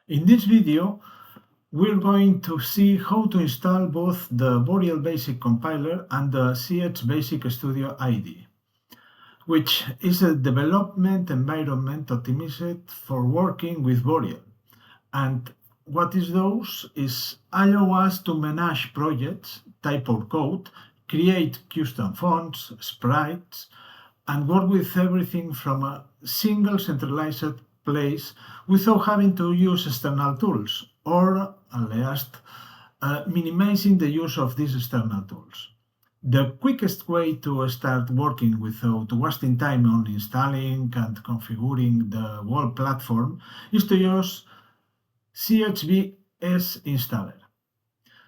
In this video, we're going to see how to install both the Boriel Basic Compiler and the ZXBasic Studio IDE, which is a development environment optimized for working with Boriel. And what it does is allow us to manage projects, type our code, create custom fonts, sprites, and work with everything from a single centralized place without having to use external tools, or at least minimizing the use of these external tools. The quickest way to start working without wasting time on installing and configuring the whole platform is to use ZXBSInstaller.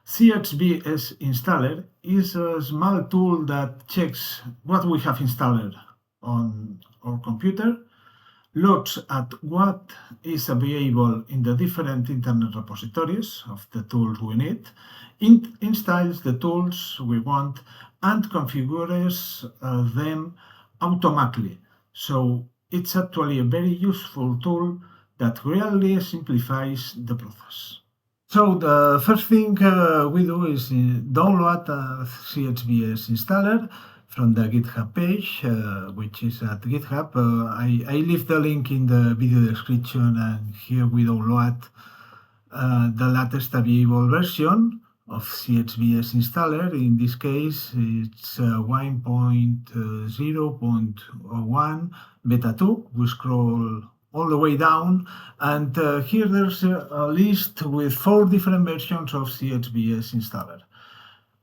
ZXBSInstaller is a small tool that checks what we have installed on our computer, looks at what is available in the different internet repositories of the tools we need, installs the tools we want, and configures them automatically. So it's actually a very useful tool that really simplifies the process. So the first thing we do is download ZXBSInstaller from the GitHub page, which is at GitHub. I leave the link in the video description, and here we download the latest available version of ZXBSInstaller. In this case, it's 1.0.1 beta 2. We scroll all the way down, and here there's a list with 4 different versions of ZXBSInstaller.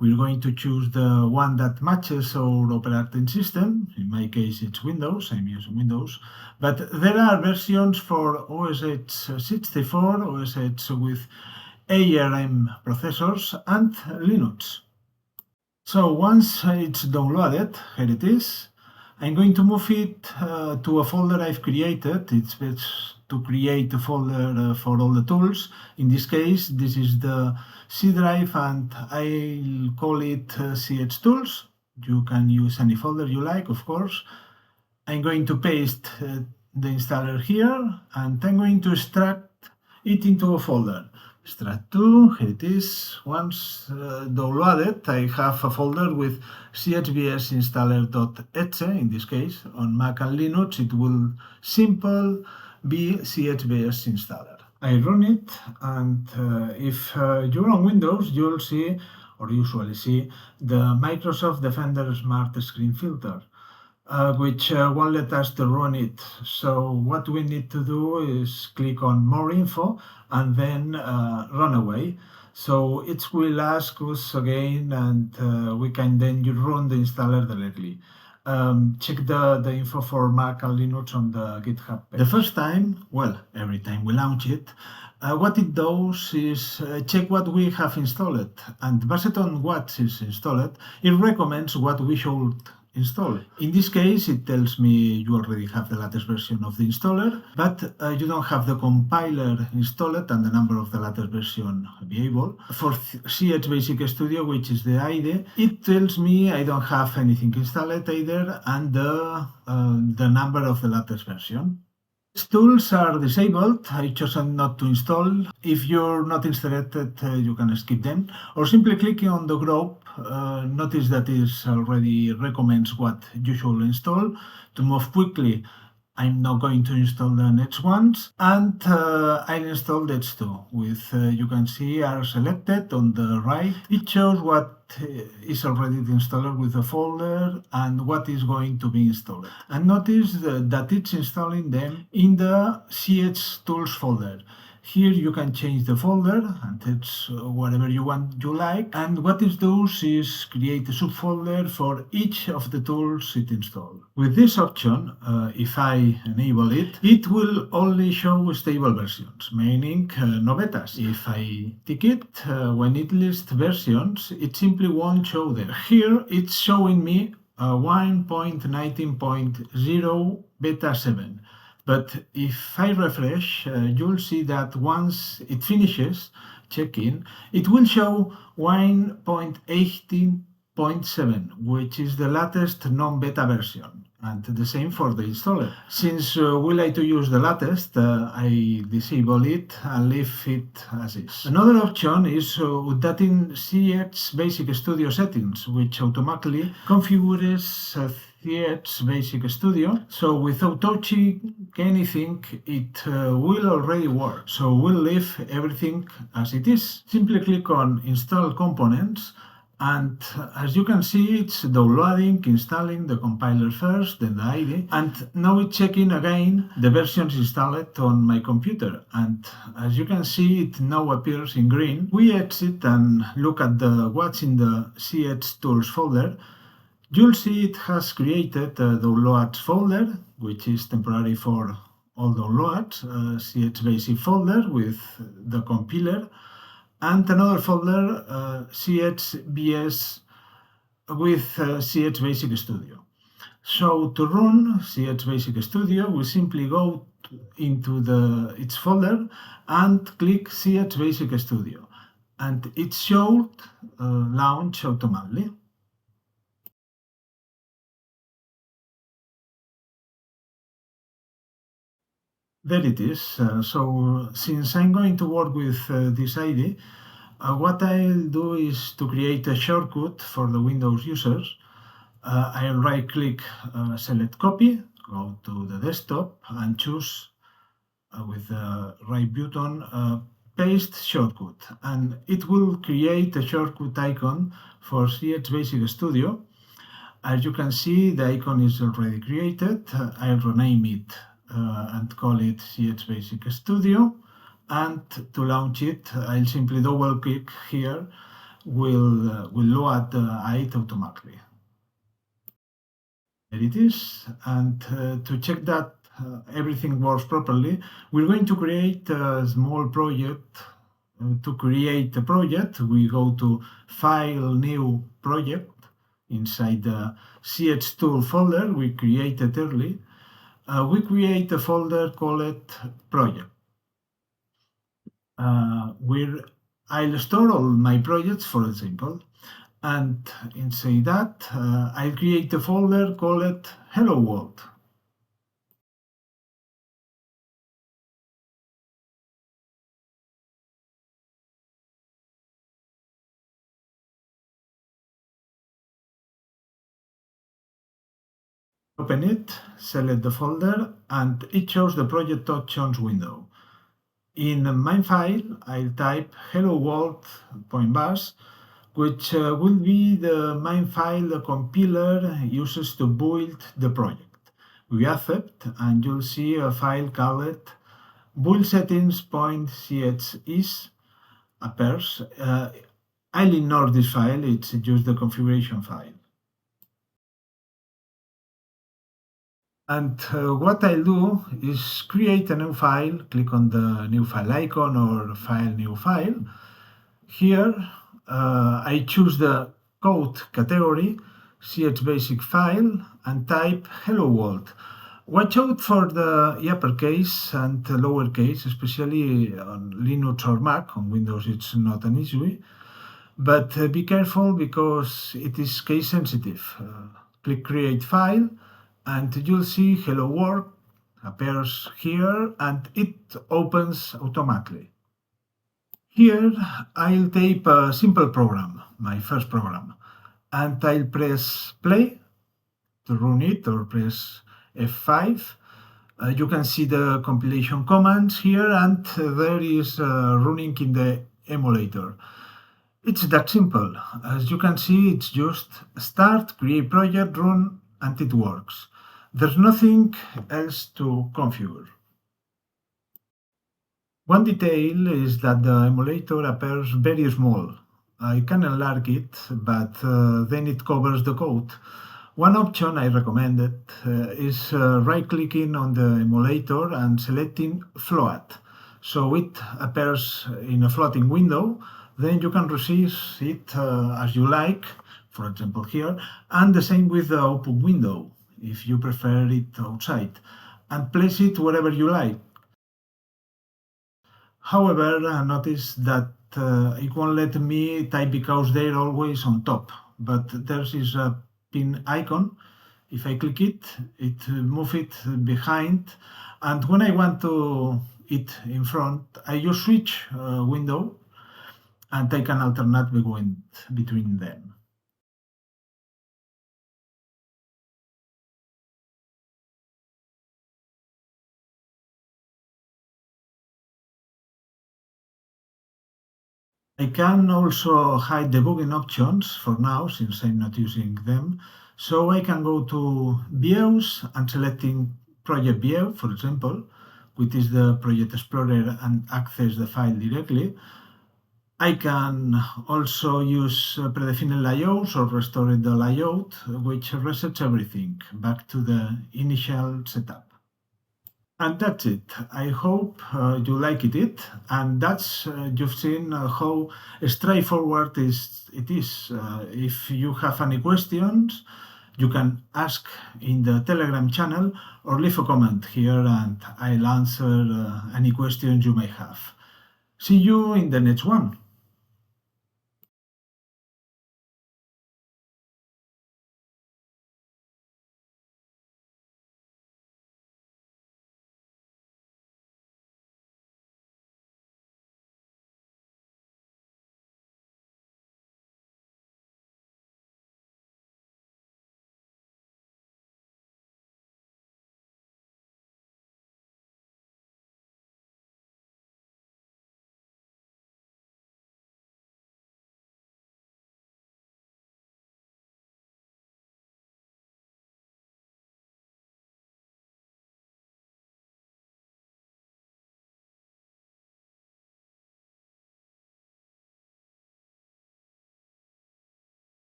We're going to choose the one that matches our operating system. In my case, it's Windows. I'm using Windows. But there are versions for OS X 64, OS X with ARM processors, and Linux. So once it's downloaded, here it is. I'm going to move it to a folder I've created. It's best to create a folder for all the tools. In this case, this is the C drive, and I'll call it CH Tools. You can use any folder you like, of course. I'm going to paste the installer here, and I'm going to extract it into a folder. Extract to, here it is. Once downloaded, I have a folder with ZXBSInstaller.exe. In this case, on Mac and Linux, it will simply be ZXBSInstaller. I run it, and if you're on Windows, you'll see, or usually see, the Microsoft Defender Smart Screen Filter, which won't let us to run it. So what we need to do is click on More Info and then run away. So it will ask us again, and we can then run the installer directly. Check the info for Mac and Linux on the GitHub page. The first time, well, every time we launch it, what it does is check what we have installed, and based on what is installed, it recommends what we should install. In this case, it tells me you already have the latest version of the installer, but you don't have the compiler installed and the number of the latest version available. For ZXBasic Studio, which is the IDE, it tells me I don't have anything installed either, and the number of the latest version. These tools are disabled. I chosen not to install. If you're not interested, you can skip them, or simply clicking on the group. Notice that it already recommends what you should install. To move quickly, I'm now going to install the next ones, and I'll install these two. With you can see are selected on the right. It shows what is already installed with the folder and what is going to be installed. And notice that it's installing them in the CH Tools folder. Here you can change the folder, and it's whatever you like. And what it does is create a subfolder for each of the tools it installed. With this option, if I enable it, it will only show stable versions, meaning no betas. If I tick it, when it lists versions, it simply won't show them. Here it's showing me 1.19.0 beta 7. But if I refresh, you'll see that once it finishes checking, it will show 1.18.7, which is the latest non-beta version. and the same for the installer. Since we like to use the latest, I disable it and leave it as is. Another option is updating CX Basic Studio settings, which automatically configures CX Basic Studio, so without touching anything, it will already work. So we'll leave everything as it is. Simply click on Install Components, and as you can see, it's downloading, installing the compiler first, then the IDE, and now it's checking again the versions installed on my computer. And as you can see, it now appears in green. We exit and look at what's in the CX Tools folder. You'll see it has created a downloads folder, which is temporary for all downloads, CX Basic folder with the compiler, and another folder, ZXBS with CX Basic Studio. So to run CX Basic Studio, we simply go into its folder and click CX Basic Studio, and it should launch automatically. There it is. So since I'm going to work with this ID, what I'll do is to create a shortcut for the Windows users. I'll right-click, select copy, go to the desktop and choose with the right button paste shortcut, and it will create a shortcut icon for CX Basic Studio. As you can see, the icon is already created. I'll rename it and call it CX Basic Studio. And to launch it, I'll simply double click here, will load the ID automatically. There it is. And to check that everything works properly, we're going to create a small project. To create a project, we go to File, New Project. Inside the CX Tool folder we created early, we create a folder called Project, where I'll store all my projects, for example, and inside that I'll create a folder called Hello World. Open it, select the folder, and it shows the project options window. In main file, I'll type hello world.bas, which will be the main file the compiler uses to build the project. We accept, and you'll see a file called buildsettings.cx appears. I'll ignore this file, it's just the configuration file. And what I'll do is create a new file, click on the new file icon or file, new file. Here I choose the code category, CX Basic file, and type hello world. Watch out for the uppercase and lowercase, especially on Linux or Mac. On Windows it's not an issue, but be careful because it is case sensitive. Click create file, and you'll see hello world appears here and it opens automatically. Here I'll type a simple program, my first program, and I'll press play to run it, or press F5. You can see the compilation commands here, and there is running in the emulator. It's that simple. As you can see, it's just start, create project, run, and it works. There's nothing else to configure. One detail is that the emulator appears very small. I can enlarge it, but then it covers the code. One option I recommended is right-clicking on the emulator and selecting float. So it appears in a floating window. Then you can resize it as you like, for example here, and the same with the output window, if you prefer it outside, and place it wherever you like. However, notice that it won't let me type because they're always on top, but there is a pin icon. If I click it, it moves it behind, and when I want to it in front, I just switch window and I can alternate between them. I can also hide debugging options for now since I'm not using them. So I can go to Views and selecting Project View, for example, which is the Project Explorer, and access the file directly. I can also use predefined layouts or restore the layout, which resets everything back to the initial setup. And that's it. I hope you liked it. And that's you've seen how straightforward it is. If you have any questions, you can ask in the Telegram channel or leave a comment here, and I'll answer any questions you may have. See you in the next one.